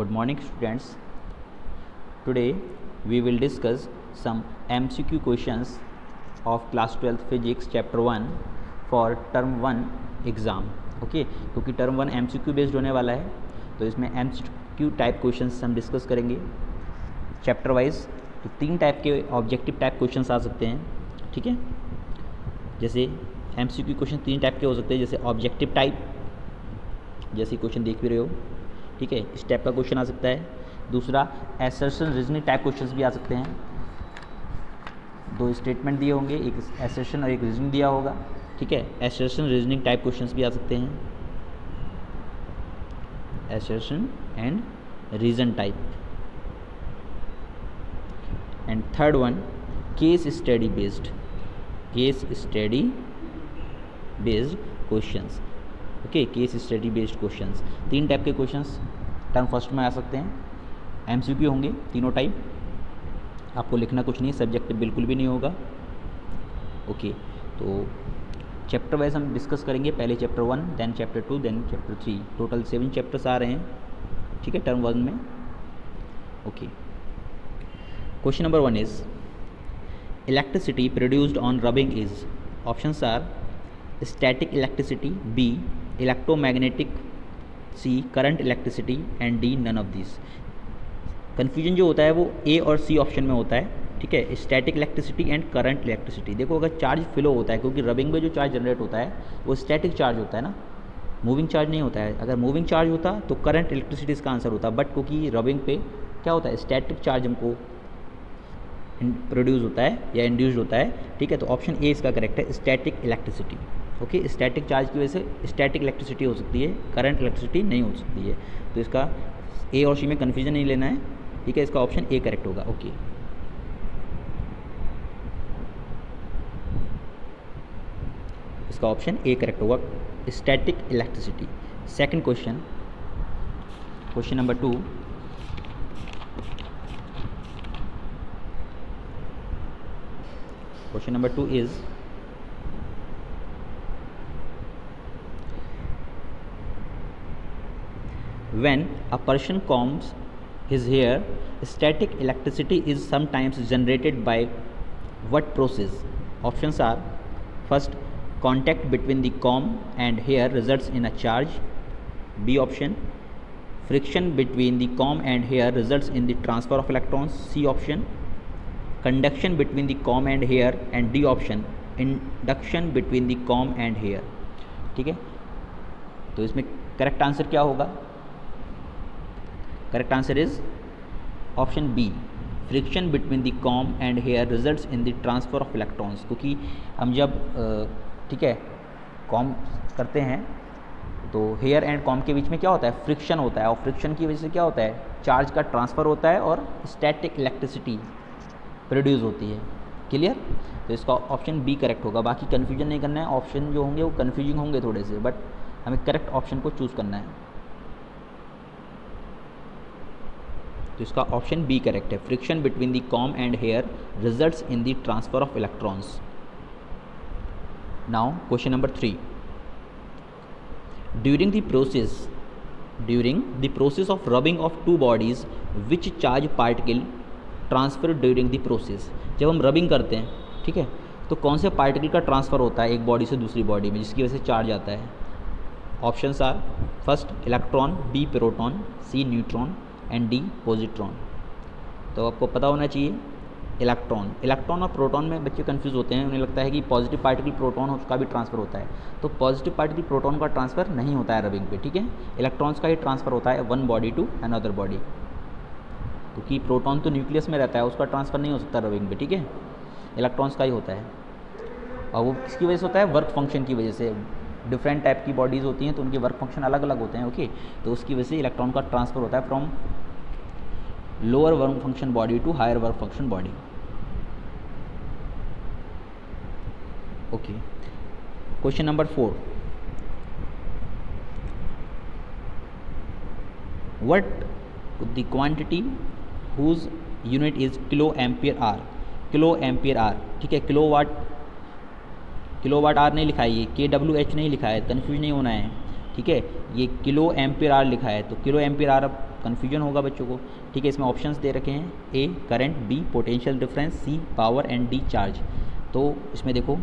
Good morning students. Today we will discuss some MCQ questions of class 12th physics chapter 1 for term 1 exam. Okay, क्योंकि term 1 MCQ based होने वाला है तो इसमें MCQ type questions हम discuss करेंगे chapter wise. तो 3 type के ऑब्जेक्टिव टाइप क्वेश्चंस आ सकते हैं. ठीक है, जैसे MCQ क्वेश्चन 3 टाइप के हो सकते हैं. जैसे ऑब्जेक्टिव टाइप, जैसे क्वेश्चन देख भी रहे हो. ठीक है, इस टाइप का क्वेश्चन आ सकता है. दूसरा असर्शन रीजनिंग टाइप क्वेश्चंस भी आ सकते हैं. 2 स्टेटमेंट दिए होंगे, एक असर्शन और एक रीजनिंग दिया होगा. ठीक है, असर्शन रीजनिंग टाइप क्वेश्चंस भी आ सकते हैं. Assertion and reason type. And third one case study based. Case study based questions. Okay, case study based questions. 3 type के क्वेश्चंस टर्म फर्स्ट में आ सकते हैं. MCQ होंगे तीनों टाइप. आपको लिखना कुछ नहीं, सब्जेक्ट बिल्कुल भी नहीं होगा. ओके, तो चैप्टर वाइज हम डिस्कस करेंगे. पहले chapter 1, then chapter 2, then chapter 3. Total 7 chapters आ रहे हैं. ठीक है, टर्म 1 में. Okay, question number 1 is electricity produced on rubbing is. Options are static electricity, B electromagnetic, C current electricity and D none of this. Confusion जो होता है वो A और C ऑप्शन में होता है. ठीक है, static electricity and current electricity. देखो, अगर चार्ज फ्लो होता है, क्योंकि रबिंग में जो चार्ज जनरेट होता है वो स्टैटिक चार्ज होता है ना, मूविंग चार्ज नहीं होता है. अगर मूविंग चार्ज होता तो करंट इलेक्ट्रिसिटी इसका आंसर होता. बट क्योंकि रबिंग पे क्या होता है, स्टैटिक चार्ज हमको प्रोड्यूस होता है या इंड्यूस्ड होता है. ठीक है, तो ऑप्शन ए इसका करेक्ट है, static electricity. Okay, static charge की वजह से स्टैटिक इलेक्ट्रिसिटी हो सकती है, करंट इलेक्ट्रिसिटी नहीं हो सकती है. तो इसका ए और सी में कन्फ्यूजन नहीं लेना है. ठीक है, इसका ऑप्शन ए करेक्ट होगा. ओके, इसका ऑप्शन ए करेक्ट होगा, static electricity. Second question, question number 2. Question number 2 is when a person combs his hair, static electricity is sometimes generated by what process? Options are first, contact between the comb and hair results in a charge. B option, friction between the comb and hair results in the transfer of electrons. C option, conduction between the comb and hair. And D option, induction between the comb and hair. ठीक है, तो इसमें correct answer क्या होगा? Correct answer is option B, friction between the comb and hair results in the transfer of electrons. क्योंकि हम जब ठीक है कॉम करते हैं तो हेयर एंड कॉम के बीच में क्या होता है, फ्रिक्शन होता है. और फ्रिक्शन की वजह से क्या होता है, चार्ज का ट्रांसफ़र होता है और स्टैटिक इलेक्ट्रिसिटी प्रोड्यूस होती है. क्लियर? तो इसका ऑप्शन बी करेक्ट होगा. बाकी कन्फ्यूजन नहीं करना है. ऑप्शन जो होंगे वो कन्फ्यूजिंग होंगे थोड़े से, बट हमें करेक्ट ऑप्शन को चूज़ करना है. तो इसका ऑप्शन बी करेक्ट है, friction between the comb and hair results in the transfer of electrons. Now question number 3. During the process of rubbing of 2 bodies which charge particle transfer during the process. जब हम rubbing करते हैं, ठीक है, तो कौन से पार्टिकल का ट्रांसफ़र होता है एक बॉडी से दूसरी बॉडी में, जिसकी वजह से चार्ज आता है? Options are first electron, B proton, C neutron and D positron. तो आपको पता होना चाहिए इलेक्ट्रॉन. इलेक्ट्रॉन और प्रोटॉन में बच्चे कंफ्यूज होते हैं. उन्हें लगता है कि पॉजिटिव पार्टिकल प्रोटॉन उसका भी ट्रांसफ़र होता है. तो पॉजिटिव पार्टिकल प्रोटॉन का ट्रांसफ़र नहीं होता है रबिंग पे. ठीक है, इलेक्ट्रॉन्स का ही ट्रांसफ़र होता है one body to another body. क्योंकि प्रोटॉन तो न्यूक्लियस में रहता है, उसका ट्रांसफ़र नहीं हो सकता रबिंग पे. ठीक है, इलेक्ट्रॉन्स का ही होता है. और वो किसकी वजह से होता है, वर्क फंक्शन की वजह से. डिफरेंट टाइप की बॉडीज़ होती हैं तो उनके वर्क फंक्शन अलग अलग होते हैं. ओके, तो उसकी वजह से इलेक्ट्रॉन का ट्रांसफ़र होता है from lower work function body to higher work function body. Okay, question number 4. What the quantity whose unit is kilo ampere hour. Kilo ampere hour, ठीक है, किलोवाट आर नहीं लिखा है, ये KWH नहीं लिखा है, कन्फ्यूज नहीं होना है. ठीक है, ये किलो एम्पियर आर लिखा है. तो किलो एम्पियर आर अब कन्फ्यूजन होगा बच्चों को। ठीक है, इसमें ऑप्शंस दे रखे हैं, A current, B potential difference, C power and D charge. तो इसमें देखो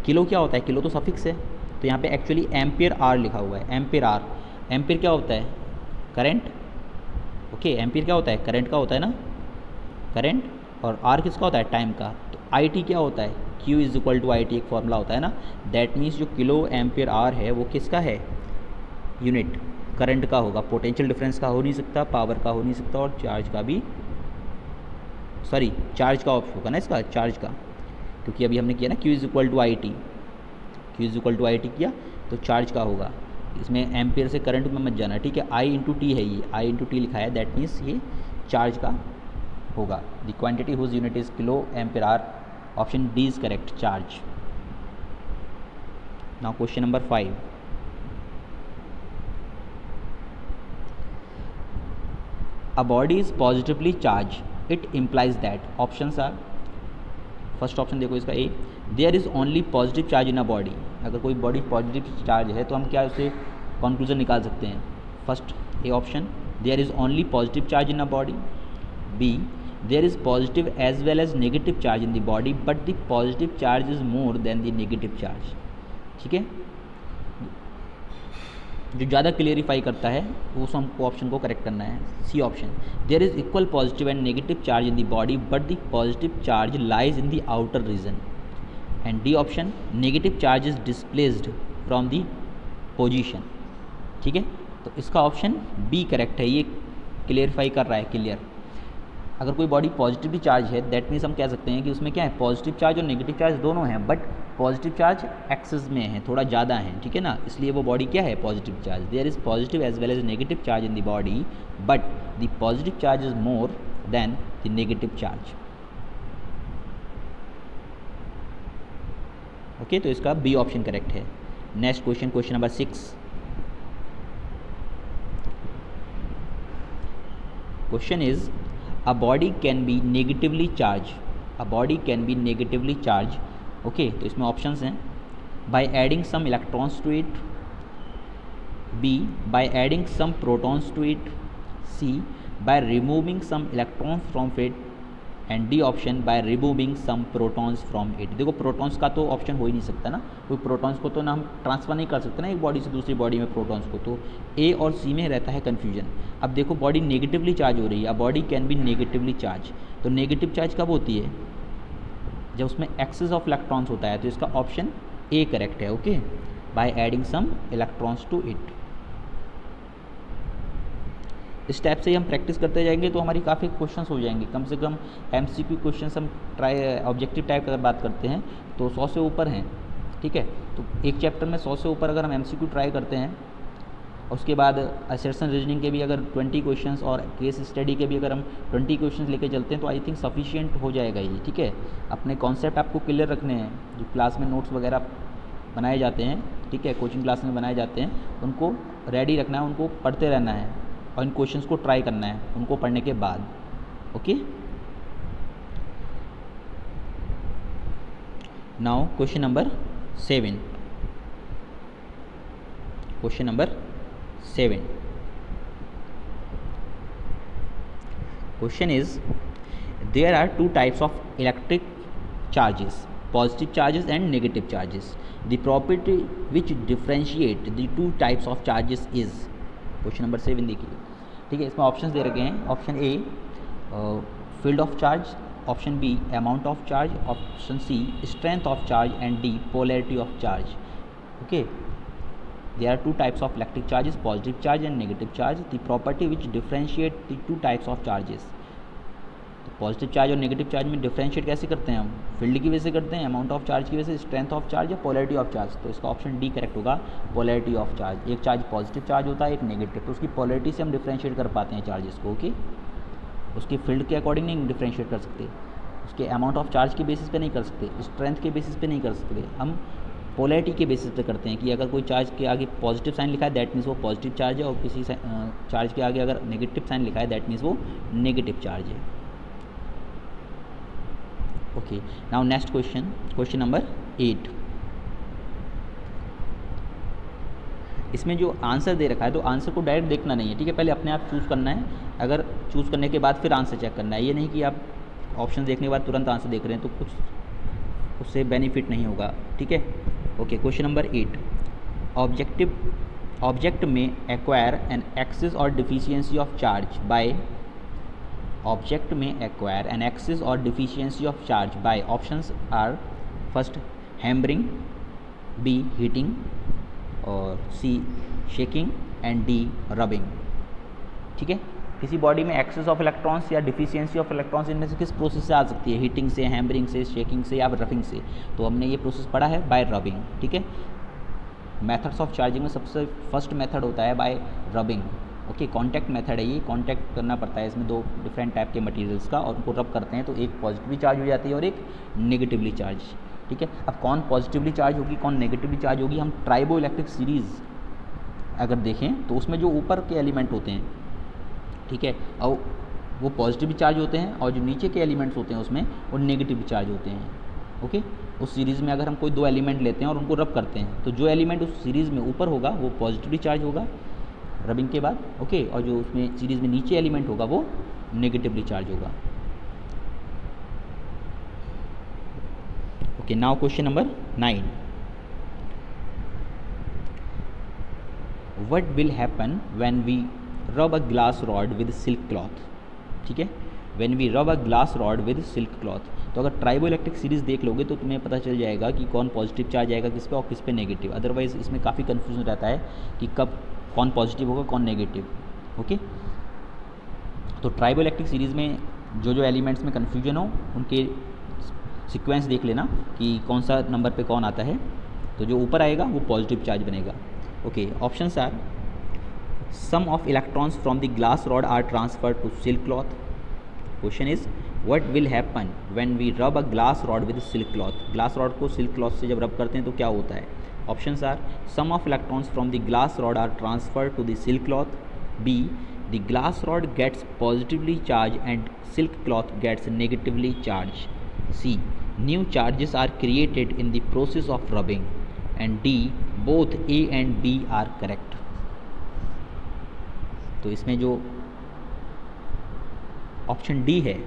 किलो क्या होता है, किलो तो सफिक्स है, तो यहाँ पे एक्चुअली एम्पियर आर लिखा हुआ है, एम्पियर आर। एम्पियर क्या होता है, करंट। ओके, एम्पियर क्या होता है, करंट का होता है ना, करंट, और आर किसका होता है, टाइम का। तो आई टी क्या होता है, Q is equal to I T, एक फॉर्मूला होता है ना। दैट मीन्स जो किलो एम्पियर आर है वो किसका है, यूनिट करंट का होगा। पोटेंशियल डिफरेंस का हो नहीं सकता, पावर का हो नहीं सकता, और चार्ज का भी, सॉरी चार्ज का ऑप्शन होगा ना इसका, चार्ज का, क्योंकि अभी हमने किया ना Q is equal to I T, Q is equal to I T किया, तो चार्ज का होगा। इसमें एम्पियर से करंट में मत जाना, ठीक है। I इंटू टी है, ये I इंटू टी लिखा है, दैट मीन्स ये चार्ज का होगा। The quantity whose unit is kilo ampere hour, option D is correct, charge. Now question number 5, a body is positively charged, it implies that options are, first option देखो इसका A, there is only positive charge in a body. अगर कोई body positive charge है तो हम क्या उससे conclusion निकाल सकते हैं, first A option, there is only positive charge in a body. B, there is positive as well as negative charge in the body but the positive charge is more than the negative charge. ठीक है, जो ज़्यादा clarify करता है उस हमको option को correct करना है। C option, there is equal positive and negative charge in the body but the positive charge lies in the outer region. And D option, negative charge is displaced from the position. ठीक है, तो इसका option B correct है, ये clarify कर रहा है, clear. अगर कोई बॉडी पॉजिटिवली चार्ज है दैट मीन्स हम कह सकते हैं कि उसमें क्या है, पॉजिटिव चार्ज और नेगेटिव चार्ज दोनों हैं, बट पॉजिटिव चार्ज एक्सेस में है, थोड़ा ज़्यादा है, ठीक है ना, इसलिए वो बॉडी क्या है, positive charge. There is positive as well as negative charge in the body but the positive charge is more than the negative charge. Okay, तो इसका बी ऑप्शन करेक्ट है। Next question, question number 6। Question is, a body can be negatively charged, a body can be negatively charged, okay, तो इसमें options हैं, by adding some electrons to it, B, by adding some protons to it, C, by removing some electrons from it, and D option, by removing some protons from it. देखो protons का तो option हो ही नहीं सकता ना, कोई protons को तो ना हम ट्रांसफ़र नहीं कर सकते ना एक बॉडी से दूसरी बॉडी में प्रोटॉन्स को, तो ए और सी में रहता है कन्फ्यूजन। अब देखो बॉडी नेगेटिवली चार्ज हो रही है, body can be negatively charge, तो नेगेटिव चार्ज कब होती है, जब उसमें एक्सेस ऑफ इलेक्ट्रॉन्स होता है, तो इसका ऑप्शन ए करेक्ट है। Okay, by adding some electrons to it. इस टाइप से हम प्रैक्टिस करते जाएंगे तो हमारी काफ़ी क्वेश्चंस हो जाएंगे, कम से कम एमसीक्यू क्वेश्चंस हम ट्राई, ऑब्जेक्टिव टाइप अगर बात करते हैं तो 100 से ऊपर हैं। ठीक है, तो एक चैप्टर में 100 से ऊपर अगर हम एमसीक्यू ट्राई करते हैं, उसके बाद असर्शन रीजनिंग के भी अगर 20 क्वेश्चंस और केस स्टडी के भी अगर हम 20 क्वेश्चंस लेके चलते हैं तो आई थिंक सफिशिएंट हो जाएगा ये। ठीक है, अपने कॉन्सेप्ट आपको क्लियर रखने हैं, जो क्लास में नोट्स वगैरह बनाए जाते हैं, ठीक है, कोचिंग क्लास में बनाए जाते हैं, उनको रेडी रखना है, उनको पढ़ते रहना है और इन क्वेश्चंस को ट्राई करना है उनको पढ़ने के बाद। Okay, now question number 7। Question number 7, question is, there are two types of electric charges, positive charges and negative charges. The property which differentiate the two types of charges is, question number 7 देखिए। ठीक है, इसमें options दे रखे हैं, option A field of charge, option B amount of charge, option C strength of charge and D polarity of charge. Okay, there are two types of electric charges, positive charge and negative charge. The property which differentiate the two types of charges, positive charge और negative charge में differentiate कैसे करते हैं हम, field की वजह से करते हैं, अमाउंट ऑफ चार्ज की वजह से, स्ट्रेंथ ऑफ चार्ज या पोलैरिटी ऑफ चार्ज। तो इसका ऑप्शन डी करेक्ट होगा, पोलैरिटी ऑफ चार्ज। एक चार्ज पॉजिटिव चार्ज होता है, एक नेगेटिव, तो उसकी पोलैरिटी से हम डिफरेंशिएट कर पाते हैं चार्जेस को। ओके, उसके फील्ड के अकॉर्डिंग नहीं डिफरेंशिएट कर सकते, उसके अमाउंट ऑफ चार्ज के बेसिस पे नहीं कर सकते, स्ट्रेंथ के बेसिस पे नहीं कर सकते, हम पोलैरिटी के बेसिस पे करते हैं कि अगर कोई चार्ज के आगे पॉजिटिव साइन लिखा है दैट मीन्स वो पॉजिटिव चार्ज है, और किसी चार्ज के आगे अगर नेगेटिव साइन लिखा है दैट मीन्स वो नेगेटिव चार्ज है। Okay, now next question, question number 8. इसमें जो आंसर दे रखा है तो आंसर को डायरेक्ट देखना नहीं है, ठीक है, पहले अपने आप चूज़ करना है। अगर चूज़ करने के बाद फिर आंसर चेक करना है, ये नहीं कि आप ऑप्शन देखने के बाद तुरंत आंसर देख रहे हैं, तो कुछ उससे बेनिफिट नहीं होगा, ठीक है। ओके, क्वेश्चन नंबर 8, ऑब्जेक्ट में acquire an excess or deficiency of charge by object में acquire an excess or deficiency of charge by options are first hammering, B heating और C shaking and D rubbing, ठीक है। किसी body में excess of electrons या deficiency of electrons इनमें से किस प्रोसेस से आ सकती है? हीटिंग से, हैमरिंग से, शेकिंग से या रबिंग से। तो हमने ये प्रोसेस पढ़ा है बाय रबिंग, ठीक है। मेथड्स ऑफ चार्जिंग में सबसे फर्स्ट मेथड होता है bye rubbing, okay. Contact method है ये, कॉन्टैक्ट करना पड़ता है इसमें दो डिफरेंट टाइप के मटेरियल्स का, और उनको रब करते हैं तो एक पॉजिटिवली चार्ज हो जाती है और एक नेगेटिवली चार्ज, ठीक है। अब कौन पॉजिटिवली चार्ज होगी, कौन नेगेटिवली चार्ज होगी, हम ट्राइबो इलेक्ट्रिक सीरीज़ अगर देखें तो उसमें जो ऊपर के एलिमेंट होते हैं, ठीक है, और वो पॉजिटिवली चार्ज होते हैं, और जो नीचे के एलिमेंट्स होते हैं उसमें वो नेगेटिवली चार्ज होते हैं, ओके। उस सीरीज़ में अगर हम कोई दो एलिमेंट लेते हैं और उनको रब करते हैं तो जो एलिमेंट उस सीरीज़ में ऊपर होगा वो पॉजिटिवली चार्ज होगा रबिंग के बाद, ओके, और जो उसमें सीरीज़ में नीचे एलिमेंट होगा वो नेगेटिवली चार्ज होगा, okay. Now question number 9, what will happen when we rub a glass rod with silk cloth, ठीक है, when we rub a glass rod with silk cloth. तो अगर ट्राइबो इलेक्ट्रिक सीरीज़ देख लोगे तो तुम्हें पता चल जाएगा कि कौन पॉजिटिव चार्ज आएगा किस पे और किस पे नेगेटिव, अदरवाइज़ इसमें काफ़ी कन्फ्यूजन रहता है कि कब कौन पॉजिटिव होगा कौन नेगेटिव, ओके। तो ट्राइबो इलेक्ट्रिक सीरीज़ में जो जो एलिमेंट्स में कन्फ्यूजन हो उनके सीक्वेंस देख लेना कि कौन सा नंबर पे कौन आता है, तो जो ऊपर आएगा वो पॉजिटिव चार्ज बनेगा, okay. Options are some of electrons from the glass rod are transferred to silk cloth. Question is what will happen when we rub a glass rod with silk cloth. Glass rod को silk cloth से जब rub करते हैं तो क्या होता है? Options are some of electrons from the glass rod are transferred to the silk cloth, B the glass rod gets positively charge and silk cloth gets negatively charge, C new charges are created in the process of rubbing, and D both A and B are correct. तो इसमें जो option D है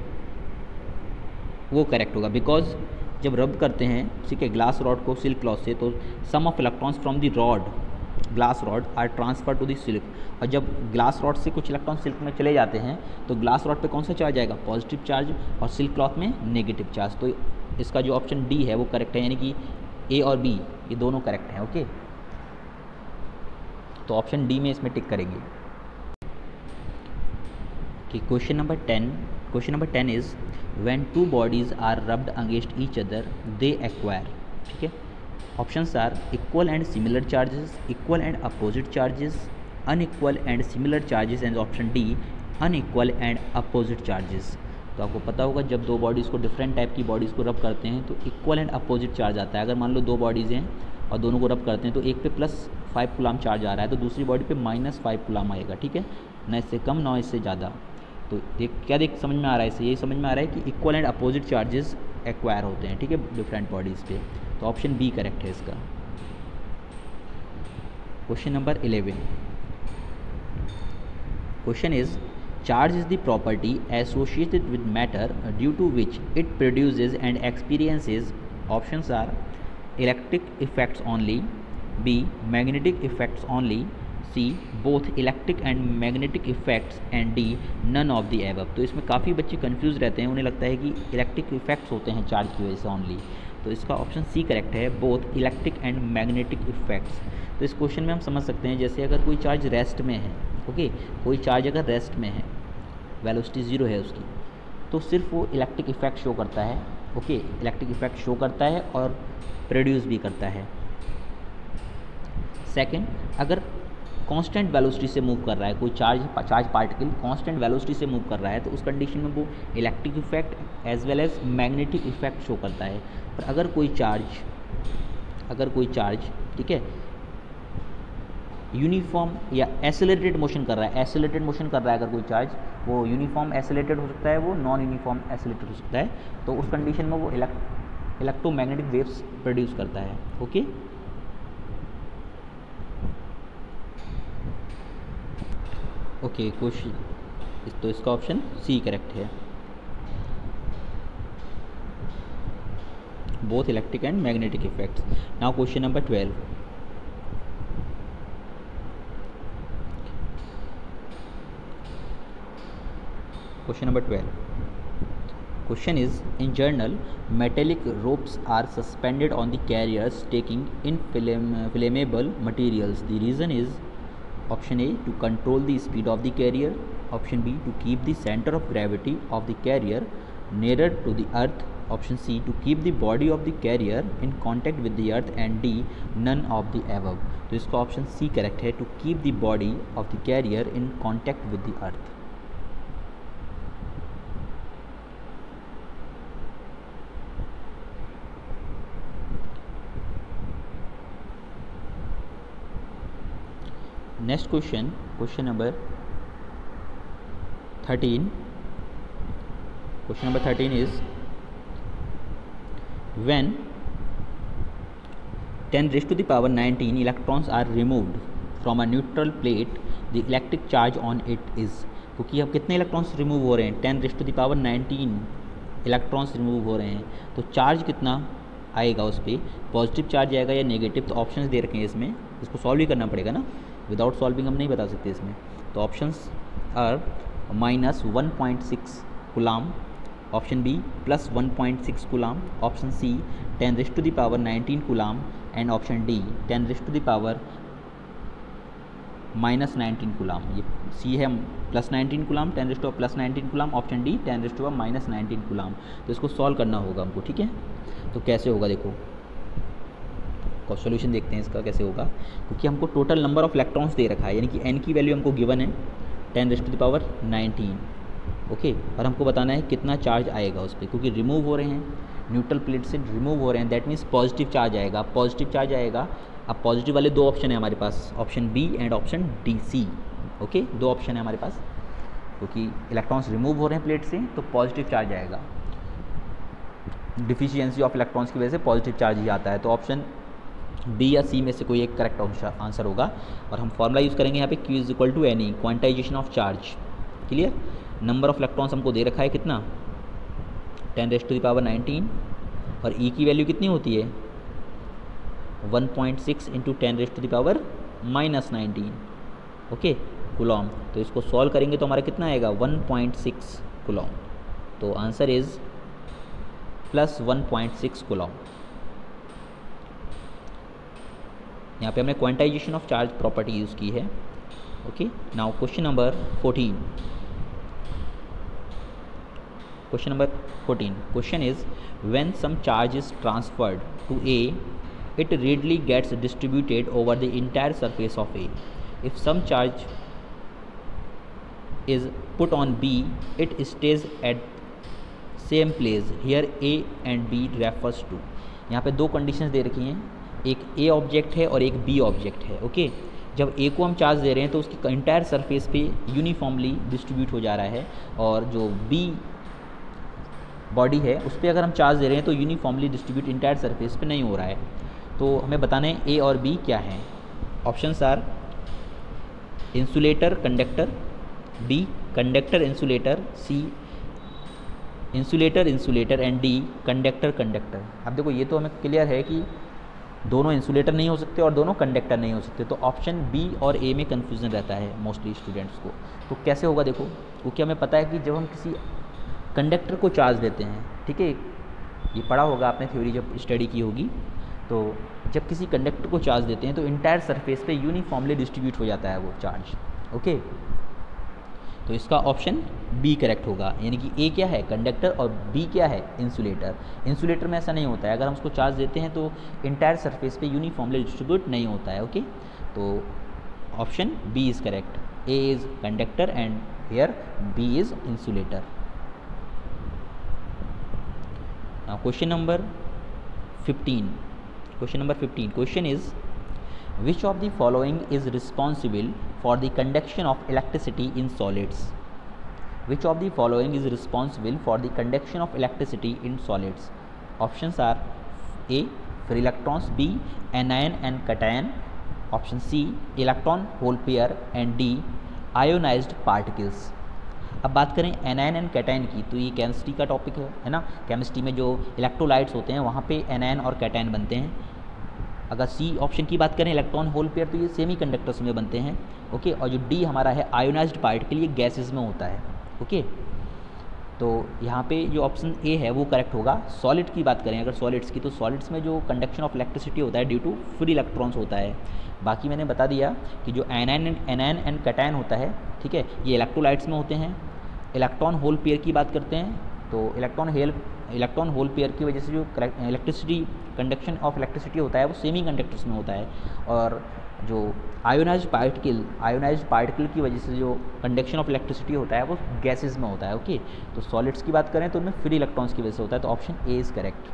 वो correct होगा, because जब rub करते हैं, ठीक है, ग्लास रॉड को सिल्क क्लॉथ से, तो some of electrons from the rod glass rod are transfer to the silk, और जब ग्लास रॉड से कुछ इलेक्ट्रॉन सिल्क में चले जाते हैं तो ग्लास रॉड पे कौन सा चार्ज आएगा? पॉजिटिव चार्ज, और सिल्क क्लॉथ में नेगेटिव चार्ज। तो इसका जो ऑप्शन डी है वो करेक्ट है, यानी कि ए और बी ये दोनों करेक्ट हैं, ओके। तो ऑप्शन डी में इसमें टिक करेंगे। कि question number 10 is when two bodies are rubbed against each other they acquire, ठीक है। Options are equal and similar charges, equal and opposite charges, unequal and similar charges, and option D unequal and opposite charges. तो आपको पता होगा जब दो bodies को, different type की बॉडीज़ को रब करते हैं तो इक्वल एंड अपोजिट चार्ज आता है। अगर मान लो दो बॉडीज़ हैं और दोनों को रब करते हैं तो एक पे +5 कूलाम चार्ज आ रहा है तो दूसरी बॉडी पे -5 कूलाम आएगा, ठीक है, ना इससे कम ना इससे ज़्यादा। तो क्या समझ में आ रहा है इससे? ये समझ में आ रहा है कि equal and opposite charges acquire होते हैं, ठीक है, डिफरेंट बॉडीज़ पे। तो ऑप्शन बी करेक्ट है इसका। Question number 11, question is charge is the property associated with matter due to which it produces and experiences. Options are electric effects only, B magnetic effects only, C both electric and magnetic effects, and D none of the above. तो इसमें काफ़ी बच्चे confuse रहते हैं, उन्हें लगता है कि इलेक्ट्रिक इफेक्ट्स होते हैं चार्ज की वजह से ओनली। तो इसका ऑप्शन सी करेक्ट है, both electric and magnetic effects. तो इस क्वेश्चन में हम समझ सकते हैं जैसे अगर कोई चार्ज रेस्ट में है, ओके, कोई चार्ज अगर रेस्ट में है, वेलोसिटी 0 है उसकी, तो सिर्फ वो इलेक्ट्रिक इफेक्ट शो करता है, ओके, इलेक्ट्रिक इफेक्ट शो करता है और प्रोड्यूस भी करता है। सेकंड, अगर कांस्टेंट वेलोसिटी से मूव कर रहा है कोई चार्ज पार्टिकल कांस्टेंट वेलोसिटी से मूव कर रहा है तो उस कंडीशन में वो electric effect as well as magnetic effect show करता है। पर अगर कोई चार्ज ठीक है यूनिफॉर्म या एसिलेटेड मोशन कर रहा है, अगर कोई चार्ज वो यूनिफॉर्म एसिलेटेड हो सकता है, वो नॉन यूनिफॉर्म एसिलेटेड हो सकता है, तो उस कंडीशन में वो इलेक्ट्रोमैग्नेटिक वेव्स प्रोड्यूस करता है, ओके। ओके क्वेश्चन, तो इसका ऑप्शन सी करेक्ट है, both electric and magnetic effects. Now question number 12. Question number 12. Question is, in journal, metallic ropes are suspended on the carriers taking inflammable materials. The reason is option A, to control the speed of the carrier, option B, to keep the center of gravity of the carrier nearer to the earth, option C, to keep the body of the carrier in contact with the earth, and D, none of the above. तो इसका option C correct है, to keep the body of the carrier in contact with the earth. Next question, question number 13. Question number 13 is, when 10 raised to the power 19 electrons are removed from a neutral plate, the electric charge on it is. क्योंकि अब कितने electrons remove हो रहे हैं, 10 raise to the power 19 electrons remove हो रहे हैं, तो चार्ज कितना आएगा उस पर, पॉजिटिव चार्ज आएगा या नेगेटिव. तो ऑप्शंस दे रखे हैं इसमें, इसको सॉल्व ही करना पड़ेगा ना, विदाउट सॉल्विंग हम नहीं बता सकते इसमें. तो options are -1.6 coulomb, option B +1.6 coulomb, option C 10 raise to the power 19 coulomb, and option D 10 raise to the power -19 coulomb. ये सी है +19 coulomb, 10 raise to +19 coulomb, option D 10 raise to -19 coulomb. तो इसको solve करना होगा हमको, ठीक है. तो कैसे होगा देखो, सॉल्यूशन देखते हैं इसका कैसे होगा. क्योंकि हमको total number of electrons they रखा है, यानी कि एन की वैल्यू हमको गिवन है 10 raise to the power 19, okay. और हमको बताना है कितना चार्ज आएगा उस पर, क्योंकि रिमूव हो रहे हैं, न्यूट्रल प्लेट से रिमूव हो रहे हैं, दैट मीन्स पॉजिटिव चार्ज आएगा. पॉजिटिव चार्ज आएगा. अब पॉजिटिव वाले दो ऑप्शन है हमारे पास, option B and option D C, okay. दो ऑप्शन है हमारे पास, क्योंकि इलेक्ट्रॉन्स रिमूव हो रहे हैं प्लेट से तो पॉजिटिव चार्ज आएगा. डिफिशियंसी ऑफ इलेक्ट्रॉन्स की वजह से पॉजिटिव चार्ज ही आता है. तो ऑप्शन बी या सी में से कोई एक करेक्ट आंसर होगा. और हम फॉर्मूला यूज़ करेंगे यहाँ पे, Q is equal to N, quantization of charge. Clear. Number of electrons हमको दे रखा है कितना, 10 रेज़ टू द पावर 19, और E की वैल्यू कितनी होती है 1.6 into 10 raise to the power -19, okay, coulomb. तो इसको सॉल्व करेंगे तो हमारा कितना आएगा 1.6 कूलॉम. तो आंसर इज +1.6 कूलॉम. यहाँ पे हमने quantization of charge property use की है, okay. Now question number 14. Question number 14. Question is, when some charge is transferred to A, it readily gets distributed over the entire surface of A. If some charge is put on B, it stays at same place. Here A and B refers to. यहाँ पे दो conditions दे रखी हैं, एक A object है और एक B object है, ओके. जब A को हम चार्ज दे रहे हैं तो उसकी इंटायर सरफेस पे यूनिफॉर्मली डिस्ट्रीब्यूट हो जा रहा है, और जो B बॉडी है उस पर अगर हम चार्ज दे रहे हैं तो यूनिफॉर्मली डिस्ट्रीब्यूट इंटायर सरफेस पे नहीं हो रहा है. तो हमें बताना है ए और बी क्या हैं. Options are insulator conductor, B conductor insulator, C insulator insulator, and D conductor conductor. अब देखो ये तो हमें क्लियर है कि दोनों इंसुलेटर नहीं हो सकते और दोनों कंडक्टर नहीं हो सकते. तो ऑप्शन बी और ए में कन्फ्यूजन रहता है मोस्टली स्टूडेंट्स को. तो कैसे होगा देखो, क्योंकि हमें पता है कि जब हम किसी कंडक्टर को चार्ज देते हैं, ठीक है, ये पढ़ा होगा आपने थ्योरी जब स्टडी की होगी, तो जब किसी कंडक्टर को चार्ज देते हैं तो इंटायर सरफेस पे यूनिफॉर्मली डिस्ट्रीब्यूट हो जाता है वो चार्ज, ओके. तो इसका ऑप्शन बी करेक्ट होगा, यानी कि ए क्या है कंडक्टर और बी क्या है इंसुलेटर. इंसुलेटर में ऐसा नहीं होता है, अगर हम उसको चार्ज देते हैं तो इंटायर सरफेस पे यूनिफॉर्मली डिस्ट्रीब्यूट नहीं होता है, ओके. तो option B is correct. A is conductor and here B is insulator. Now question number 15. Question number 15. Question is, which of the following is responsible for the conduction of electricity in solids? Which of the following is responsible for the conduction of electricity in solids? Options are A, free electrons, B, anion and cation, option C, electron hole pair, and D, ionised particles. अब बात करें anion and cation की, तो ये chemistry का topic है ना। Chemistry में जो इलेक्ट्रोलाइट्स होते हैं वहाँ पे एनायन और कैटायन बनते हैं। अगर सी ऑप्शन की बात करें इलेक्ट्रॉन होल पेयर, तो ये सेमी कंडक्टर्स में बनते हैं। ओके, और जो डी हमारा है आयोनाइज्ड पार्टिकल, ये गैसेज में होता है। ओके, तो यहाँ पे जो ऑप्शन ए है वो करेक्ट होगा। सॉलिड की बात करें अगर सॉलिड्स की, तो सॉलिड्स में जो कंडक्शन ऑफ इलेक्ट्रिसिटी होता है ड्यू टू फ्री इलेक्ट्रॉन्स होता है। बाकी मैंने बता दिया कि जो एनायन एंड कैटायन होता है, ठीक है, ये इलेक्ट्रोलाइट्स में होते हैं। इलेक्ट्रॉन होल पेयर की बात करते हैं, तो इलेक्ट्रॉन होल पेयर की वजह से जो इलेक्ट्रिसिटी कंडक्शन ऑफ इलेक्ट्रिसिटी होता है वो सेमी कंडक्टर्स में होता है। और जो आयोनाइज्ड पार्टिकल की वजह से जो कंडक्शन ऑफ इलेक्ट्रिसिटी होता है वो गैसेज में होता है। ओके, तो सॉलिड्स की बात करें तो उनमें फ्री इलेक्ट्रॉन्स की वजह से होता है, तो option A is correct.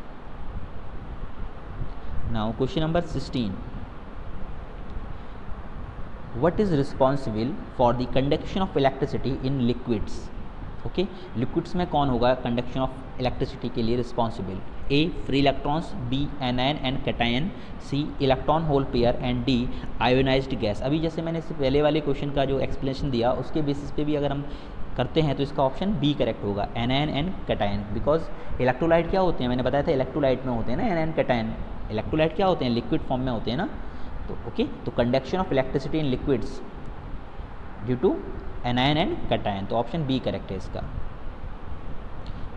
Now question number 16, what is responsible for the conduction of electricity in liquids. Okay, liquids में कौन होगा कंडक्शन ऑफ इलेक्ट्रिसिटी के लिए responsible? A free electrons, B anion and cation, C electron hole pair and D ionized gas. अभी जैसे मैंने इससे पहले वाले क्वेश्चन का जो एक्सप्लेनेशन दिया उसके बेसिस पे भी अगर हम करते हैं तो इसका ऑप्शन बी करेक्ट होगा, anion and cation. Because electrolyte क्या होते हैं, मैंने बताया था इलेक्ट्रोलाइट में होते हैं ना एनायन कैटायन। इलेक्ट्रोलाइट क्या होते हैं, लिक्विड फॉर्म में होते हैं ना। तो ओके, तो conduction of electricity in liquids due to anion and cation, तो ऑप्शन बी करेक्ट है इसका।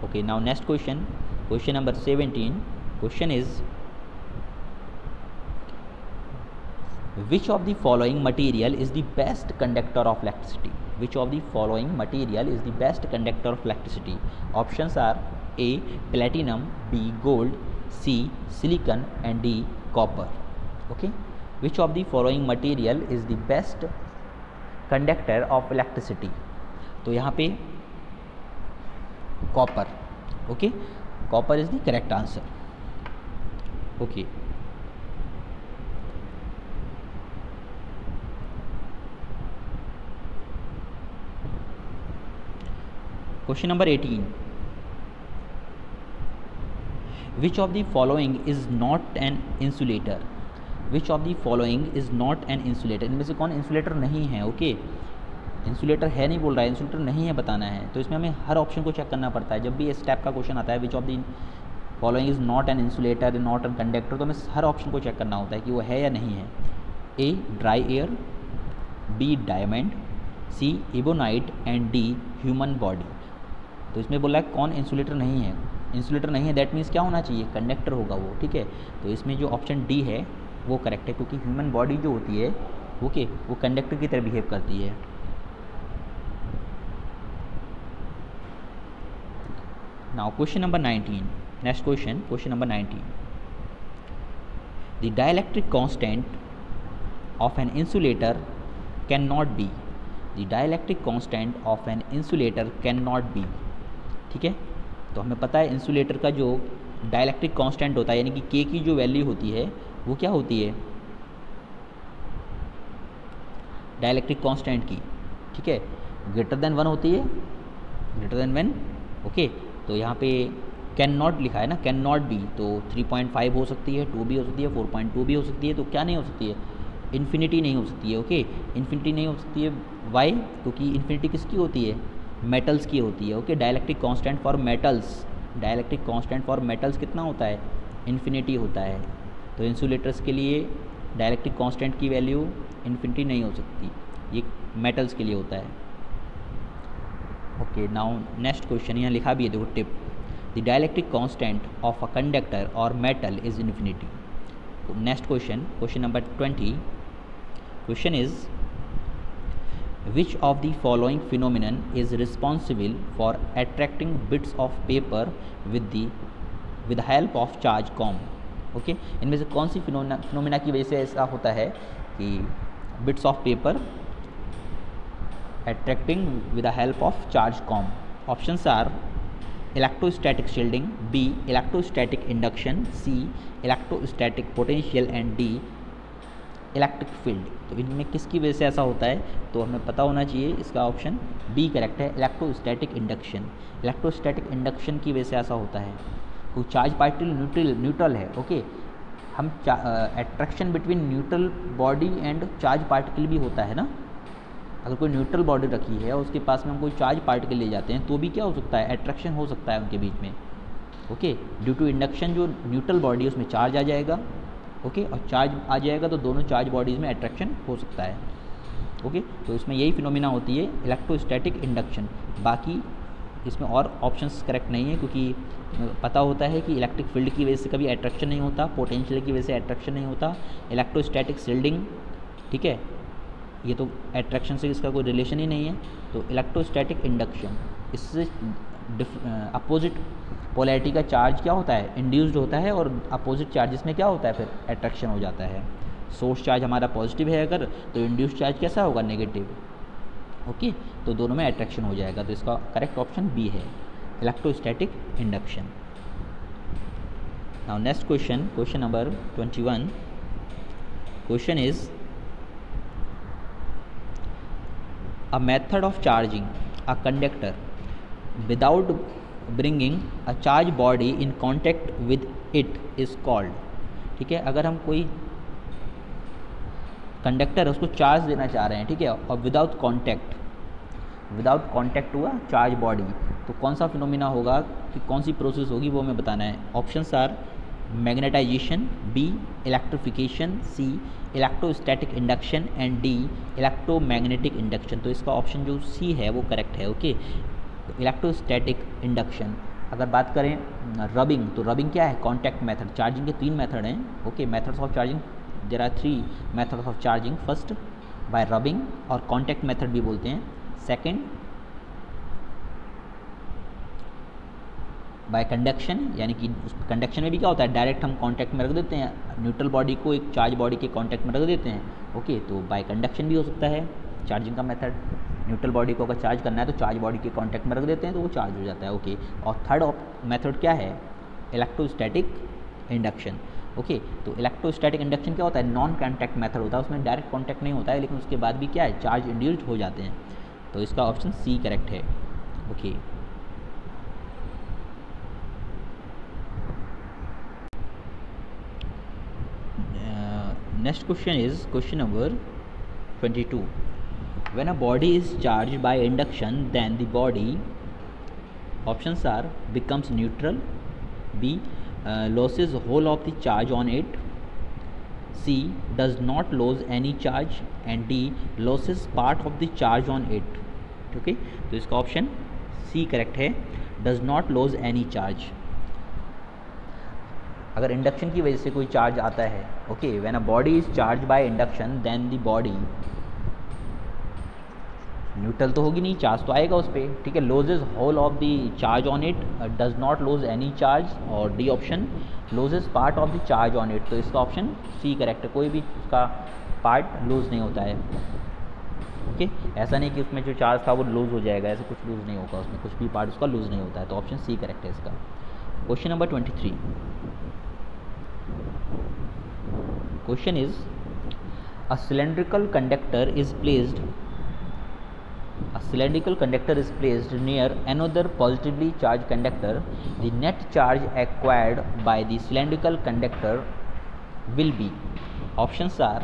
Okay, now next question, question number 17, question is which of the following material is the best conductor of electricity? Which of the following material is the best conductor of electricity? Options are A platinum, B gold, C silicon and D copper. Okay, which of the following material is the best conductor of electricity? तो यहाँ पे copper. Okay, copper is the correct answer. Okay, question number 18, which of the following is not an insulator? Which of the following is not an insulator? इनमें से कौन insulator नहीं है? Okay, insulator है नहीं बोल रहा है, इंसुलेटर नहीं है बताना है। तो इसमें हमें हर ऑप्शन को चेक करना पड़ता है। जब भी इस टाइप का क्वेश्चन आता है विच of the following is not an insulator, not an conductor, तो हमें हर ऑप्शन को चेक करना होता है कि वो है या नहीं है। A dry air, B diamond, C ebonite and D human body. तो इसमें बोला है कौन इंसुलेटर नहीं है। इंसुलेटर नहीं है दैट मीन्स क्या होना चाहिए, कंडक्टर होगा वो। ठीक है, तो इसमें जो ऑप्शन डी है वो करेक्ट है, क्योंकि ह्यूमन बॉडी जो होती है ओके वो कंडक्टर की तरह बिहेव करती है। Now question number 19, next question, question number 19, the dielectric constant of an insulator can not be. The dielectric constant of an insulator can not be. ठीक है, तो हमें पता है इंसुलेटर का जो डाइलेक्ट्रिक कांस्टेंट होता है यानी कि के की जो वैल्यू होती है वो क्या होती है, डाइलेक्ट्रिक कांस्टेंट की। ठीक है, ग्रेटर देन 1 होती है, ग्रेटर देन 1। ओके, तो यहाँ पे कैन नॉट लिखा है ना, कैन नॉट बी, तो 3.5 हो सकती है, 2 भी हो सकती है, 4.2 भी हो सकती है। तो क्या नहीं हो सकती है, इन्फिनिटी नहीं हो सकती है। ओके, इन्फिनिटी नहीं हो सकती है, वाई? क्योंकि इन्फिनिटी किसकी होती है, मेटल्स की होती है। Okay, dielectric constant for metals, dielectric constant for metals कितना होता है, इन्फिनिटी होता है। तो इंसुलेटर्स के लिए डाइलेक्ट्रिक कांस्टेंट की वैल्यू इन्फिनिटी नहीं हो सकती, ये मेटल्स के लिए होता है। ओके, नाउ नेक्स्ट क्वेश्चन, यहाँ लिखा भी है देखो tip, the dielectric constant of a conductor और metal is infinity. Next question, question number 20, question is which of the following phenomenon is responsible for attracting bits of paper with the help of charge comb? Okay, इनमें से कौन सी phenomena की वजह से ऐसा होता है कि bits of paper attracting with the help of charge comb? Options are electrostatic shielding, B electrostatic induction, C electrostatic potential and D electric field. तो इनमें किसकी वजह से ऐसा होता है, तो हमें पता होना चाहिए, इसका ऑप्शन बी करेक्ट है, इलेक्ट्रोस्टैटिक इंडक्शन। इलेक्ट्रोस्टैटिक इंडक्शन की वजह से ऐसा होता है, तो चार्ज पार्टिकल न्यूट्रल है। ओके, हम attraction between neutral body and charge particle भी होता है ना, अगर कोई न्यूट्रल बॉडी रखी है और उसके पास में हम कोई चार्ज पार्टिकल ले जाते हैं तो भी क्या हो सकता है, अट्रैक्शन हो सकता है उनके बीच में। ओके, ड्यू टू इंडक्शन जो न्यूट्रल बॉडी है उसमें चार्ज आ जाएगा। ओके, और चार्ज आ जाएगा तो दोनों चार्ज बॉडीज़ में अट्रैक्शन हो सकता है। ओके, तो इसमें यही फिनोमिना होती है इलेक्ट्रोस्टैटिक इंडक्शन। बाकी इसमें और ऑप्शंस करेक्ट नहीं है, क्योंकि पता होता है कि इलेक्ट्रिक फील्ड की वजह से कभी अट्रैक्शन नहीं होता, पोटेंशियल की वजह से अट्रैक्शन नहीं होता, इलेक्ट्रोस्टैटिक शील्डिंग, ठीक है, ये तो अट्रैक्शन से इसका कोई रिलेशन ही नहीं है। तो इलेक्ट्रोस्टैटिक इंडक्शन, इससे अपोजिट पोलैरिटी का चार्ज क्या होता है, इंड्यूस्ड होता है, और अपोजिट चार्जेस में क्या होता है फिर अट्रैक्शन हो जाता है। सोर्स चार्ज हमारा पॉजिटिव है अगर, तो इंड्यूस्ड चार्ज कैसा होगा, नेगेटिव। ओके, तो दोनों में अट्रैक्शन हो जाएगा। तो इसका करेक्ट ऑप्शन बी है, electrostatic induction. Now next question, question number 21। Question is a method of charging a conductor without bringing a charge body in contact with it is called। ठीक है, अगर हम कोई कंडक्टर है उसको चार्ज देना चाह रहे हैं, ठीक है, और विदाउट कांटेक्ट हुआ चार्ज बॉडी, तो कौन सा फिनोमिना होगा, कि कौन सी प्रोसेस होगी, वो हमें बताना है। Options are magnetization, B electrification, C electrostatic induction, and D electromagnetic induction. तो इसका ऑप्शन जो सी है वो करेक्ट है। Okay, electrostatic induction. अगर बात करें रबिंग, तो रबिंग क्या है, कॉन्टैक्ट मेथड। चार्जिंग के 3 मेथड हैं। Okay, methods of charging, there are 3 methods of charging. First by rubbing, और कॉन्टैक्ट मेथड भी बोलते हैं। सेकेंड बाय कंडक्शन, यानी कि उस कंडक्शन में भी क्या होता है, डायरेक्ट हम कांटेक्ट में रख देते हैं, न्यूट्रल बॉडी को एक चार्ज बॉडी के कांटेक्ट में रख देते हैं। ओके, तो बाय कंडक्शन भी हो सकता है चार्जिंग का मेथड। न्यूट्रल बॉडी को अगर चार्ज करना है तो चार्ज बॉडी के कांटेक्ट में रख देते हैं तो वो चार्ज हो जाता है। ओके, और थर्ड मेथड क्या है, इलेक्ट्रोस्टैटिक इंडक्शन। ओके, तो इलेक्ट्रोस्टैटिक इंडक्शन क्या होता है, नॉन कॉन्टैक्ट मेथड होता है, उसमें डायरेक्ट कॉन्टैक्ट नहीं होता है, लेकिन उसके बाद भी क्या है, चार्ज इंड्यूस्ड हो जाते हैं। तो इसका ऑप्शन सी करेक्ट है। Okay, next question is question number 22. When a body is charged by induction, then the body, options are becomes neutral, b loses whole of the charge on it, c does not lose any charge, and d loses part of the charge on it. Okay, तो इसका option C correct है, does not lose any charge। अगर induction की वजह से कोई charge आता है, okay, when a body is charge by induction, then the body neutral तो होगी नहीं, चार्ज तो आएगा उस पर, ठीक है, loses whole of the charge on it, does not lose any charge, और D option loses part of the charge on it. तो इसका ऑप्शन सी करेक्ट है, कोई भी उसका पार्ट लूज नहीं होता है। ओके, ऐसा नहीं कि उसमें जो चार्ज था वो लूज हो जाएगा, ऐसा कुछ लूज नहीं होगा, उसमें कुछ भी पार्ट उसका लूज नहीं होता है। तो ऑप्शन सी करेक्ट है इसका। Question number 23। Question is, a cylindrical conductor is placed near another positively charged conductor. The net charge acquired by the cylindrical conductor will be, options are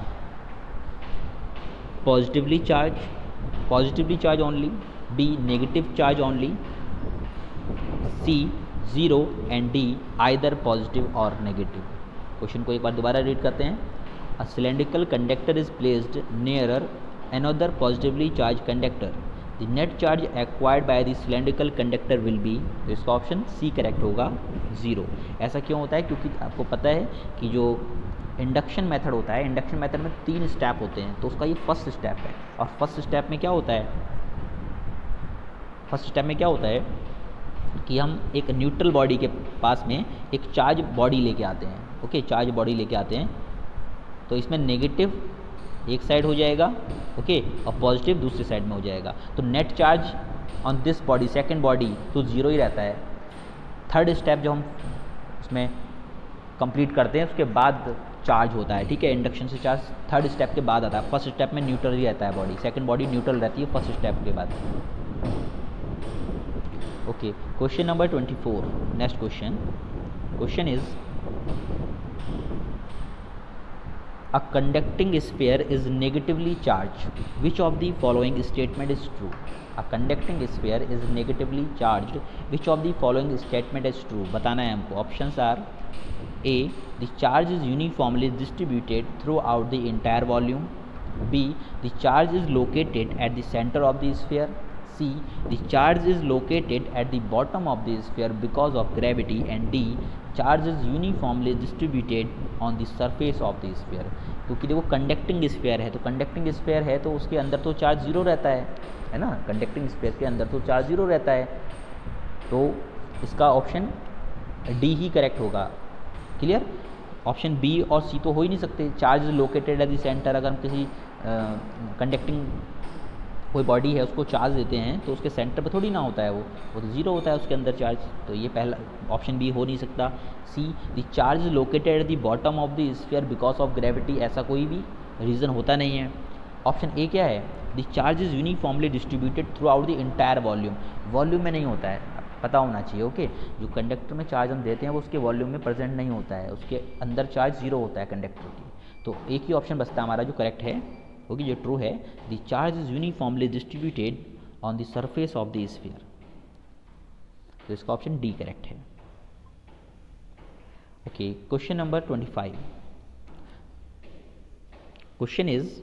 positively charged only, b negative charge only, c 0, and d either positive or negative। Question को एक बार दोबारा read करते हैं। A cylindrical conductor is placed nearer another positively charge conductor, the net charge acquired by the cylindrical conductor will be. तो इसका option C correct होगा, 0। ऐसा क्यों होता है, क्योंकि आपको पता है कि जो इंडक्शन मेथड होता है, इंडक्शन मेथड में 3 स्टेप होते हैं, तो उसका ये फर्स्ट स्टेप है। और फर्स्ट स्टेप में क्या होता है, कि हम एक न्यूट्रल बॉडी के पास में एक चार्ज बॉडी लेके आते हैं। ओके, चार्ज बॉडी लेके आते हैं, तो इसमें नेगेटिव एक साइड हो जाएगा, ओके, और पॉजिटिव दूसरी साइड में हो जाएगा। तो net charge on this body, second body, तो 0 ही रहता है। थर्ड स्टेप जो हम उसमें कंप्लीट करते हैं उसके बाद चार्ज होता है, ठीक है, इंडक्शन से चार्ज थर्ड स्टेप के बाद आता है। फर्स्ट स्टेप में न्यूट्रल ही रहता है बॉडी, सेकंड बॉडी न्यूट्रल रहती है फर्स्ट स्टेप के बाद। Okay, question number 24। Next question is, a conducting sphere is negatively charged. Which of the following statement is true? A conducting sphere is negatively charged. Which of the following statement is true? बताना है हमको. Options are A. The charge is uniformly distributed throughout the entire volume. B. The charge is located at the center of the sphere. C. The charge is located at the bottom of the sphere because of gravity. And D. Charge is uniformly distributed on the surface of the sphere. क्योंकि देखो conducting sphere है, तो conducting sphere है तो उसके अंदर तो charge zero रहता है ना. कंडक्टिंग स्फीयर के अंदर तो चार्ज जीरो रहता है, तो इसका ऑप्शन डी ही करेक्ट होगा. क्लियर. ऑप्शन बी और सी तो हो ही नहीं सकते. Charge located at the centre, अगर हम किसी कंडक्टिंग कोई बॉडी है उसको चार्ज देते हैं तो उसके सेंटर पे थोड़ी ना होता है, वो तो ज़ीरो होता है उसके अंदर चार्ज. तो ये पहला ऑप्शन बी हो नहीं सकता. C. The charge located at the bottom of the sphere because of gravity, ऐसा कोई भी रीज़न होता नहीं है. ऑप्शन ए क्या है? The charge is uniformly distributed through out the entire volume. Volume में नहीं होता है, पता होना चाहिए. ओके. जो कंडक्टर में चार्ज हम देते हैं वो उसके वॉल्यूम में प्रेजेंट नहीं होता है, उसके अंदर चार्ज जीरो होता है कंडक्टर की. तो एक ही ऑप्शन बचता है हमारा जो करेक्ट है, ओके, जो ट्रू है. The charge is uniformly distributed on the surface of the sphere. तो इसका ऑप्शन डी करेक्ट है. Okay. Question number 25. Question is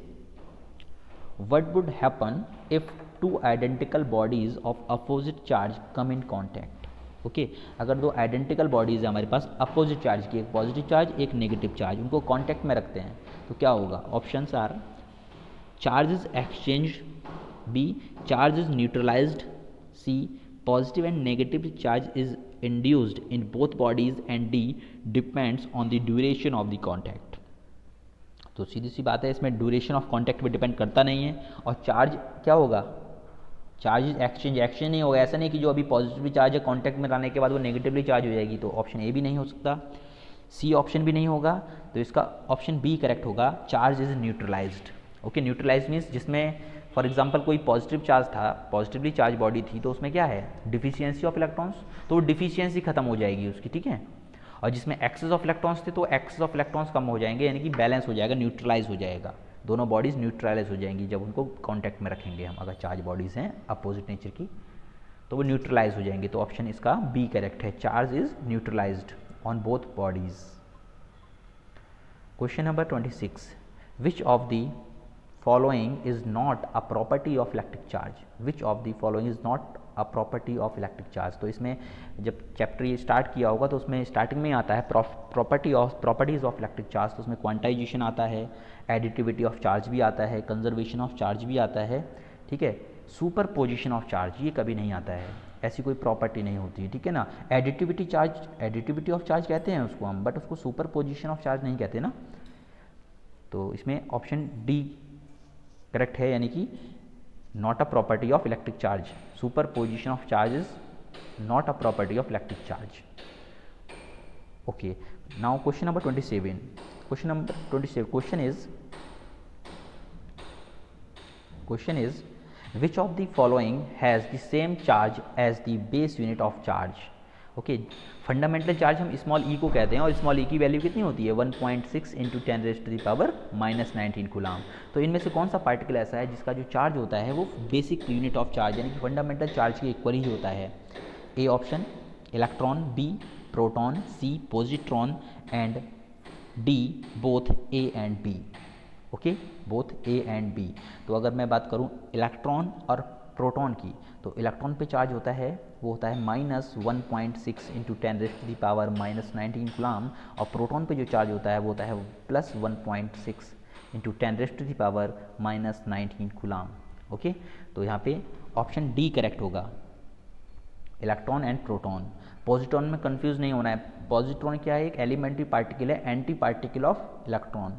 what would happen if two identical bodies of opposite charge come in contact. Okay. अगर दो identical bodies है हमारे पास opposite charge की, एक positive charge एक नेगेटिव चार्ज, उनको कॉन्टैक्ट में रखते हैं तो क्या होगा? Options are charge is exchange. B. Charge is neutralized. C. Positive and negative charge is induced in both bodies. And D. Depends on the duration of the contact. तो सीधी सी बात है, इसमें ड्यूरेशन ऑफ कॉन्टैक्ट पे depend करता नहीं है. और चार्ज क्या होगा? चार्ज इज एक्सचेंज नहीं होगा. ऐसा नहीं कि जो अभी पॉजिटिवली चार्ज है कॉन्टैक्ट में लाने के बाद वो नेगेटिवली चार्ज हो जाएगी. तो ऑप्शन ए भी नहीं हो सकता, सी ऑप्शन भी नहीं होगा. तो इसका ऑप्शन बी करेक्ट होगा. Charge is neutralized. Okay. Neutralize means जिसमें फॉर एग्जांपल कोई पॉजिटिव चार्ज था, पॉजिटिवली चार्ज बॉडी थी, तो उसमें क्या है? Deficiency of electrons. तो वो डिफिशियंसी खत्म हो जाएगी उसकी. ठीक है. और जिसमें एक्सेस ऑफ इलेक्ट्रॉन्स थे तो एक्सेस ऑफ इलेक्ट्रॉन्स कम हो जाएंगे, यानी कि बैलेंस हो जाएगा, न्यूट्रलाइज हो जाएगा. दोनों बॉडीज़ न्यूट्रलाइज हो जाएंगी जब उनको कॉन्टैक्ट में रखेंगे हम. अगर चार्ज बॉडीज़ हैं अपोजिट नेचर की तो वो न्यूट्रलाइज हो जाएंगे. तो ऑप्शन इसका बी करेक्ट है. Charge is neutralised on both bodies. Question number 26. Which of the following is not a property of electric charge. Which of the following is not a property of electric charge? तो इसमें जब chapter ये start किया होगा तो उसमें starting में आता है प्रॉपर्टीज ऑफ इलेक्ट्रिक चार्ज. तो उसमें क्वांटाइजेशन आता है, एडिटिविटी ऑफ चार्ज भी आता है, कंजर्वेशन ऑफ चार्ज भी आता है. ठीक है. सुपर पोजिशन ऑफ चार्ज ये कभी नहीं आता है, ऐसी कोई प्रॉपर्टी नहीं होती है. ठीक है ना. एडिटिविटी ऑफ चार्ज कहते हैं उसको हम, बट उसको सुपर पोजिशन ऑफ चार्ज नहीं कहते ना. तो इसमें ऑप्शन डी करेक्ट है, यानी कि not a property of electric charge. Superposition of charge is not a property of electric charge. Okay. Now question number 27. Question number 27. Question is which of the following has the same charge as the base unit of charge. Okay. Fundamental charge हम small E को कहते हैं और small ई की value कितनी होती है? 1.6 × 10⁻⁻⁻⁹ coulomb. तो इनमें से कौन सा पार्टिकल ऐसा है जिसका जो चार्ज होता है वो बेसिक यूनिट ऑफ चार्ज यानी कि फंडामेंटल चार्ज के इक्वल ही होता है? A option electron, B proton, C positron and D both A and B. Okay. Both A and B. तो अगर मैं बात करूँ इलेक्ट्रॉन और प्रोटॉन की, तो इलेक्ट्रॉन पे चार्ज होता है वो होता है -1.6 × 10⁻⁻⁹ कूलाम. और प्रोटॉन पे जो चार्ज होता है वो होता है +1.6 × 10⁻⁻⁹ कूलाम. ओके. तो यहाँ पे ऑप्शन डी करेक्ट होगा, इलेक्ट्रॉन एंड प्रोटॉन. पॉजिट्रॉन में कंफ्यूज नहीं होना है. पॉजिट्रॉन क्या है? एक एलिमेंट्री पार्टिकल है, anti particle of electron.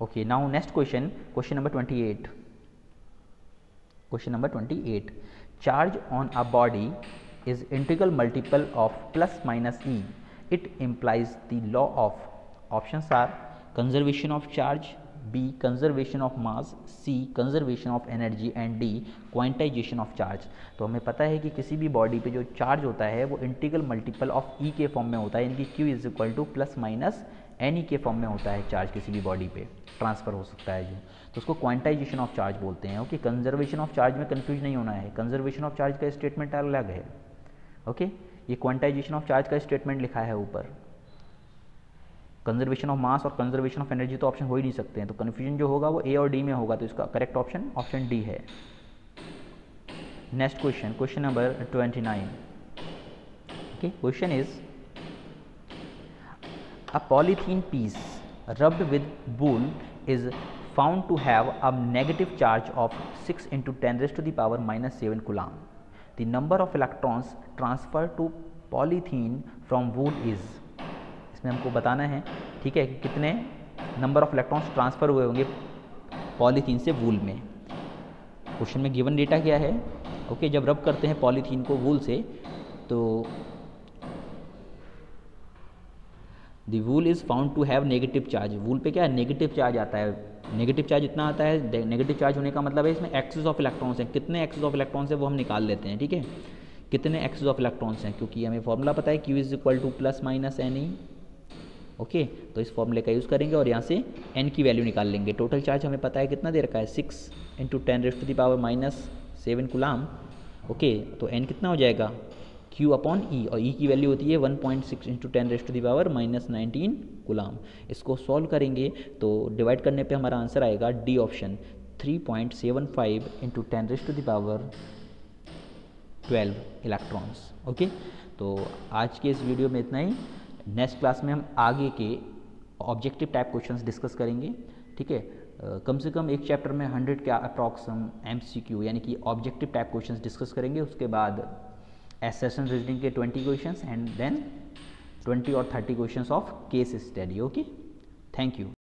Okay, now next question number 28. Question number 28. Charge on a body is integral multiple of plus minus e. It implies the law of, options are conservation of charge, B conservation of mass, C conservation of energy and D quantization of charge. तो हमें पता है कि किसी भी body पे जो charge होता है वो इंटीग्रल मल्टीपल ऑफ ई के फॉर्म में होता है, यानी कि Q is equal to plus minus N E के फॉर्म में होता है। चार्ज किसी भी बॉडी पे ट्रांसफ़र हो सकता है जो, तो उसको क्वांटाइजेशन ऑफ चार्ज बोलते हैं। ओके, कंजर्वेशन ऑफ चार्ज में कंफ्यूज नहीं होना है, कंजर्वेशन ऑफ चार्ज का स्टेटमेंट अलग है। ओके, ये क्वांटाइजेशन ऑफ चार्ज का स्टेटमेंट लिखा है ऊपर। कंजर्वेशन ऑफ मास और कंजर्वेशन ऑफ एनर्जी तो ऑप्शन हो ही नहीं सकते हैं, तो कन्फ्यूजन जो होगा वो ए और डी में होगा, तो इसका करेक्ट ऑप्शन ऑप्शन डी है। Next question, question number 29। Okay, question is a polythene piece rubbed with wool is found to have a negative charge of 6 into 10 raised to the power minus 7 coulomb. The number of electrons transferred to polythene from wool is, इसमें हमको बताना है, ठीक है, कि कितने number of electrons transfer हुए होंगे पॉलीथीन से वूल में। क्वेश्चन में गिवन डेटा क्या है? ओके, जब रब करते हैं पॉलीथीन को वूल से तो the wool is found to have negative charge. Wool पे क्या है? नेगेटिव चार्ज आता है। नेगेटिव चार्ज इतना आता है, नेगेटिव चार्ज होने का मतलब है इसमें एक्सेस ऑफ इलेक्ट्रॉन्स हैं। कितने एक्सेस ऑफ इलेक्ट्रॉन्स हैं वो हम निकाल लेते हैं, ठीक है, कितने एक्सेस ऑफ इलेक्ट्रॉन्स हैं, क्योंकि हमें फॉर्मूला पता है Q is equal to plus minus N E. Okay, तो इस फॉर्मूले का यूज़ करेंगे और यहाँ से एन की वैल्यू निकाल लेंगे। टोटल चार्ज हमें पता है कितना दे रखा है, 6 into 10 raise to the power minus 7 coulomb. Okay, तो एन कितना हो जाएगा, Q अपॉन ई, और ई की वैल्यू होती है 1.6 into 10 raise to the power minus 19 coulomb. इसको सॉल्व करेंगे तो डिवाइड करने पे हमारा आंसर आएगा D option, 3.75 into 10 raise to the power 12 electrons. Okay, तो आज के इस वीडियो में इतना ही। नेक्स्ट क्लास में हम आगे के ऑब्जेक्टिव टाइप क्वेश्चंस डिस्कस करेंगे, ठीक है। कम से कम एक चैप्टर में 100 के अप्रॉक्स हम MCQ यानी कि ऑब्जेक्टिव टाइप क्वेश्चंस डिस्कस करेंगे। उसके बाद एसेशन रीजनिंग के 20 क्वेश्चंस एंड देन 20 और 30 questions of case study. Okay, thank you.